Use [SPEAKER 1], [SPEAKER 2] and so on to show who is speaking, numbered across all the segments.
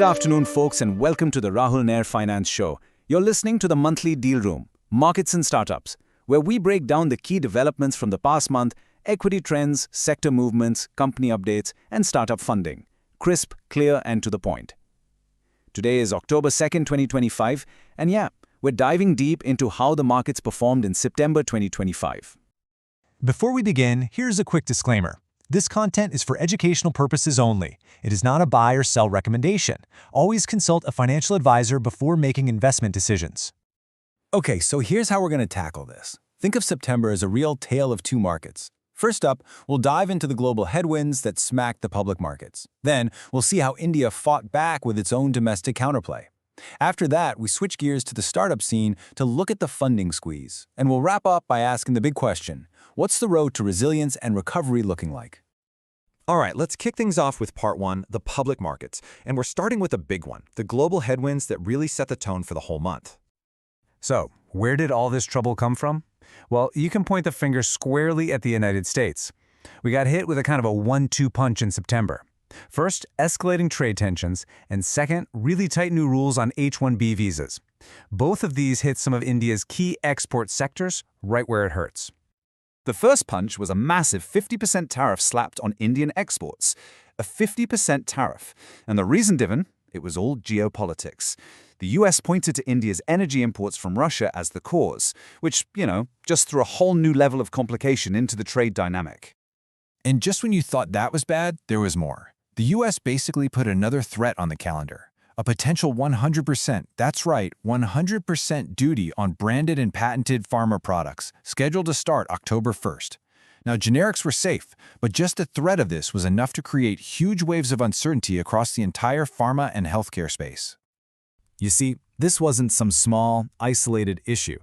[SPEAKER 1] Good afternoon, folks, and welcome to the Rahul Nair Finance Show. You're listening to the monthly Dealroom, Markets and Startups, where we break down the key developments from the past month, equity trends, sector movements, company updates, and startup funding. Crisp, clear, and to the point. Today is October 2nd, 2025, and we're diving deep into how the markets performed in September 2025.
[SPEAKER 2] Before we begin, here's a quick disclaimer. This content is for educational purposes only. It is not a buy or sell recommendation. Always consult a financial advisor before making investment decisions.
[SPEAKER 3] Okay, so here's how we're going to tackle this. Think of September as a real tale of two markets. First up, we'll dive into the global headwinds that smacked the public markets. Then, we'll see how India fought back with its own domestic counterplay. After that, we switch gears to the startup scene to look at the funding squeeze. And we'll wrap up by asking the big question: what's the road to resilience and recovery looking like?
[SPEAKER 4] All right, let's kick things off with part one, the public markets. And we're starting with a big one, the global headwinds that really set the tone for the whole month.
[SPEAKER 1] So, where did all this trouble come from? Well, you can point the finger squarely at the United States. We got hit with a kind of a 1-2 punch in September. First, escalating trade tensions, and second, really tight new rules on H1-B visas. Both of these hit some of India's key export sectors right where it hurts.
[SPEAKER 5] The first punch was a massive 50% tariff slapped on Indian exports. A 50% tariff. And the reason given? It was all geopolitics. The US pointed to India's energy imports from Russia as the cause, which, just threw a whole new level of complication into the trade dynamic.
[SPEAKER 3] And just when you thought that was bad, there was more. The US basically put another threat on the calendar. A potential 100%, that's right, 100% duty on branded and patented pharma products, scheduled to start October 1st. Now, generics were safe, but just the threat of this was enough to create huge waves of uncertainty across the entire pharma and healthcare space.
[SPEAKER 1] You see, this wasn't some small, isolated issue.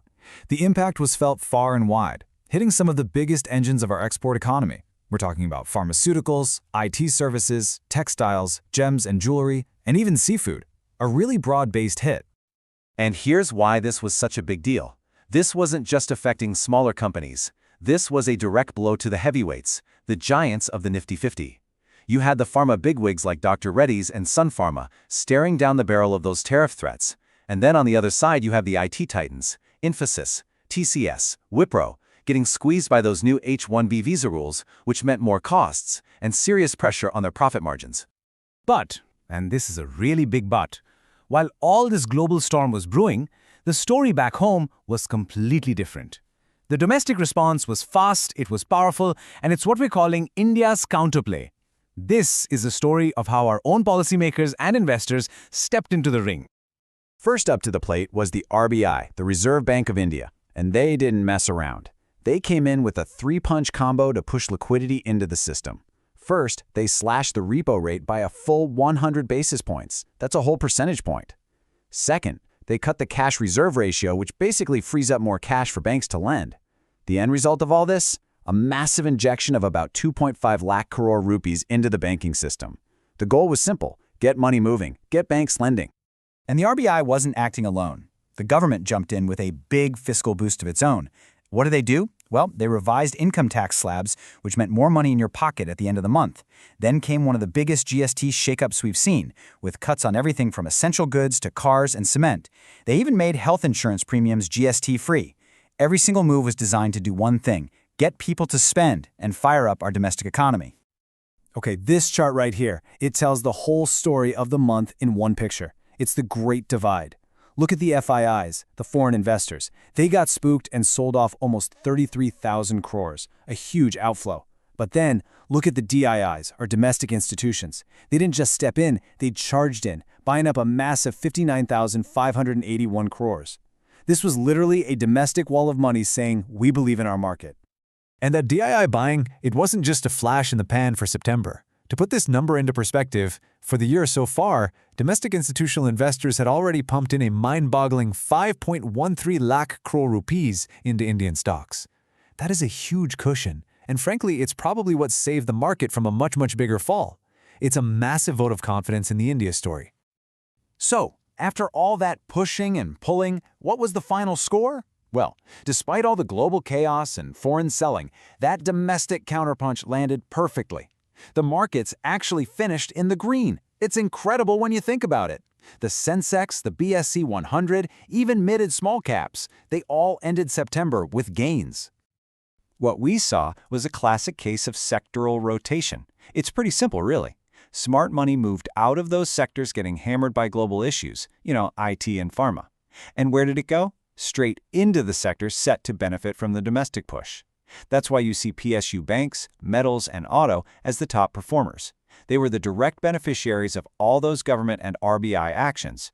[SPEAKER 1] The impact was felt far and wide, hitting some of the biggest engines of our export economy. We're talking about pharmaceuticals, IT services, textiles, gems and jewelry, and even seafood. A really broad-based hit.
[SPEAKER 6] And here's why this was such a big deal. This wasn't just affecting smaller companies. This was a direct blow to the heavyweights, the giants of the Nifty 50. You had the pharma bigwigs like Dr. Reddy's and Sun Pharma staring down the barrel of those tariff threats. And then on the other side you have the IT titans, Infosys, TCS, Wipro, getting squeezed by those new H1-B visa rules, which meant more costs and serious pressure on their profit margins.
[SPEAKER 1] But, and this is a really big but, while all this global storm was brewing, the story back home was completely different. The domestic response was fast, it was powerful, and it's what we're calling India's counterplay. This is a story of how our own policymakers and investors stepped into the ring.
[SPEAKER 6] First up to the plate was the RBI, the Reserve Bank of India, and they didn't mess around. They came in with a three-punch combo to push liquidity into the system. First, they slashed the repo rate by a full 100 basis points. That's a whole percentage point. Second, they cut the cash reserve ratio, which basically frees up more cash for banks to lend. The end result of all this? A massive injection of about 2.5 lakh crore rupees into the banking system. The goal was simple: get money moving, get banks lending.
[SPEAKER 3] And the RBI wasn't acting alone. The government jumped in with a big fiscal boost of its own. What did they do? Well, they revised income tax slabs, which meant more money in your pocket at the end of the month. Then came one of the biggest GST shakeups we've seen, with cuts on everything from essential goods to cars and cement. They even made health insurance premiums GST-free. Every single move was designed to do one thing: get people to spend and fire up our domestic economy.
[SPEAKER 1] Okay, this chart right here, it tells the whole story of the month in one picture. It's the Great Divide. Look at the FIIs, the foreign investors. They got spooked and sold off almost 33,000 crores, a huge outflow. But then, look at the DIIs, our domestic institutions. They didn't just step in, they charged in, buying up a massive 59,581 crores. This was literally a domestic wall of money saying, we believe in our market.
[SPEAKER 2] And that DII buying, it wasn't just a flash in the pan for September. To put this number into perspective, for the year so far, domestic institutional investors had already pumped in a mind-boggling 5.13 lakh crore rupees into Indian stocks. That is a huge cushion, and frankly, it's probably what saved the market from a much, much bigger fall. It's a massive vote of confidence in the India story.
[SPEAKER 5] So, after all that pushing and pulling, what was the final score? Well, despite all the global chaos and foreign selling, that domestic counterpunch landed perfectly. The markets actually finished in the green,
[SPEAKER 6] It's incredible when you think about it. The Sensex, the BSC 100, even mid and small caps, they all ended September with gains. What we saw was a classic case of sectoral rotation. It's pretty simple, really. Smart money moved out of those sectors getting hammered by global issues, IT and pharma. And where did it go? Straight into the sectors set to benefit from the domestic push. That's why you see PSU banks, metals, and auto as the top performers. They were the direct beneficiaries of all those government and RBI actions.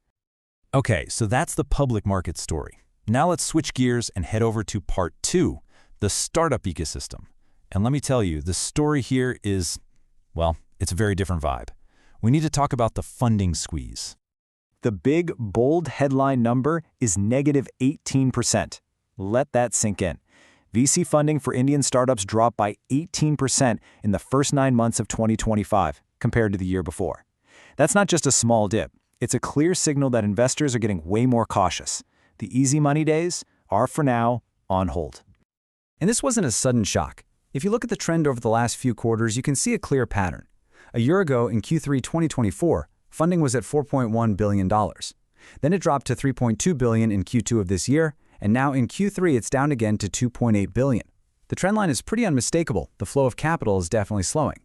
[SPEAKER 2] Okay, so that's the public market story. Now let's switch gears and head over to part 2, the startup ecosystem. And let me tell you, the story here is, well, it's a very different vibe. We need to talk about the funding squeeze.
[SPEAKER 6] The big, bold headline number is negative 18%. Let that sink in. VC funding for Indian startups dropped by 18% in the first 9 months of 2025 compared to the year before. That's not just a small dip. It's a clear signal that investors are getting way more cautious. The easy money days are, for now, on hold.
[SPEAKER 3] And this wasn't a sudden shock. If you look at the trend over the last few quarters, you can see a clear pattern. A year ago, in Q3 2024, funding was at $4.1 billion. Then it dropped to $3.2 billion in Q2 of this year, and now in Q3 it's down again to $2.8 billion. The trend line is pretty unmistakable. The flow of capital is definitely slowing.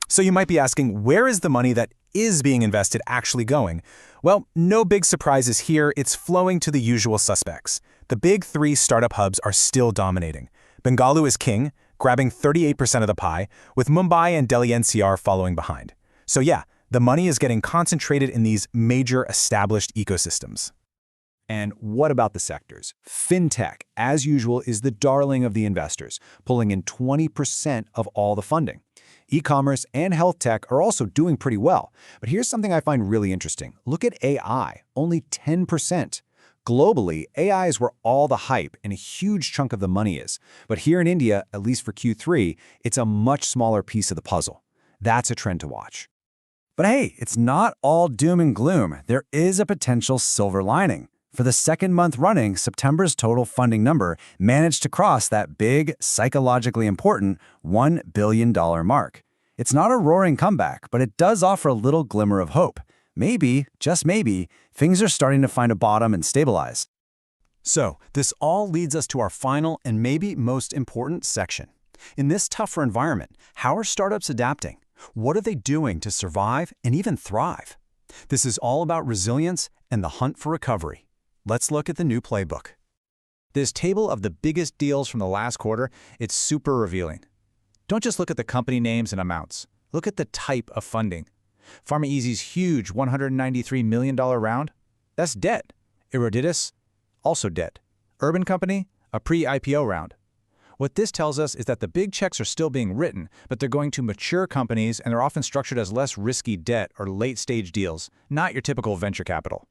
[SPEAKER 1] So you might be asking, where is the money that is being invested actually going? Well, no big surprises here. It's flowing to the usual suspects. The big 3 startup hubs are still dominating. Bengaluru is king, grabbing 38% of the pie, with Mumbai and Delhi NCR following behind. So yeah, the money is getting concentrated in these major established ecosystems.
[SPEAKER 6] And what about the sectors? Fintech, as usual, is the darling of the investors, pulling in 20% of all the funding. E-commerce and health tech are also doing pretty well. But here's something I find really interesting. Look at AI, only 10%. Globally, AI is where all the hype and a huge chunk of the money is. But here in India, at least for Q3, it's a much smaller piece of the puzzle. That's a trend to watch.
[SPEAKER 3] But hey, it's not all doom and gloom. There is a potential silver lining. For the second month running, September's total funding number managed to cross that big, psychologically important $1 billion mark. It's not a roaring comeback, but it does offer a little glimmer of hope. Maybe, just maybe, things are starting to find a bottom and stabilize.
[SPEAKER 1] So, this all leads us to our final and maybe most important section. In this tougher environment, how are startups adapting? What are they doing to survive and even thrive? This is all about resilience and the hunt for recovery. Let's look at the new playbook.
[SPEAKER 3] This table of the biggest deals from the last quarter, it's super revealing. Don't just look at the company names and amounts. Look at the type of funding. PharmaEasy's huge $193 million round, that's debt. Eruditus, also debt. Urban Company, a pre-IPO round. What this tells us is that the big checks are still being written, but they're going to mature companies and they're often structured as less risky debt or late-stage deals, not your typical venture capital.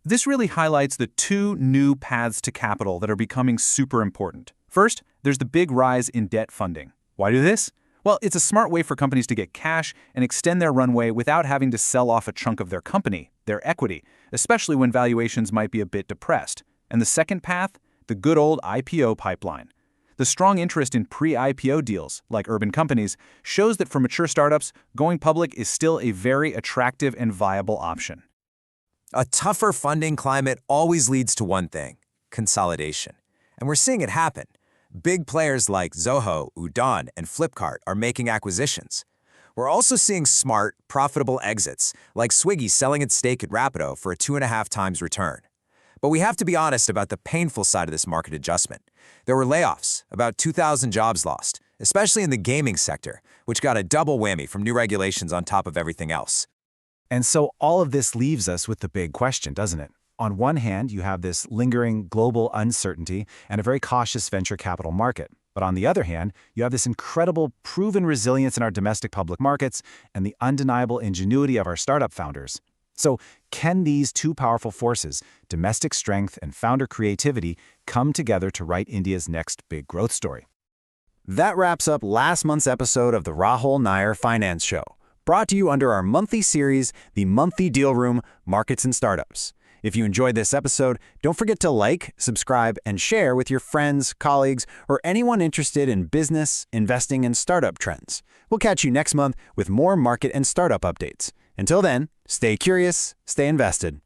[SPEAKER 7] This really highlights the 2 new paths to capital that are becoming super important. First, there's the big rise in debt funding. Why do this? Well, it's a smart way for companies to get cash and extend their runway without having to sell off a chunk of their company, their equity, especially when valuations might be a bit depressed. And the second path? The good old IPO pipeline. The strong interest in pre-IPO deals, like urban companies, shows that for mature startups, going public is still a very attractive and viable option.
[SPEAKER 8] A tougher funding climate always leads to one thing: consolidation. And we're seeing it happen. Big players like Zoho, Udon, and Flipkart are making acquisitions. We're also seeing smart, profitable exits, like Swiggy selling its stake at Rapido for a 2.5 times return. But we have to be honest about the painful side of this market adjustment. There were layoffs, about 2,000 jobs lost, especially in the gaming sector, which got a double whammy from new regulations on top of everything else.
[SPEAKER 6] And so all of this leaves us with the big question, doesn't it? On one hand, you have this lingering global uncertainty and a very cautious venture capital market. But on the other hand, you have this incredible proven resilience in our domestic public markets and the undeniable ingenuity of our startup founders. So can these 2 powerful forces, domestic strength and founder creativity, come together to write India's next big growth story? That wraps up last month's episode of the Rahul Nair Finance Show, brought to you under our monthly series, The Monthly Dealroom, Markets and Startups. If you enjoyed this episode, don't forget to like, subscribe, and share with your friends, colleagues, or anyone interested in business, investing, and startup trends. We'll catch you next month with more market and startup updates. Until then, stay curious, stay invested.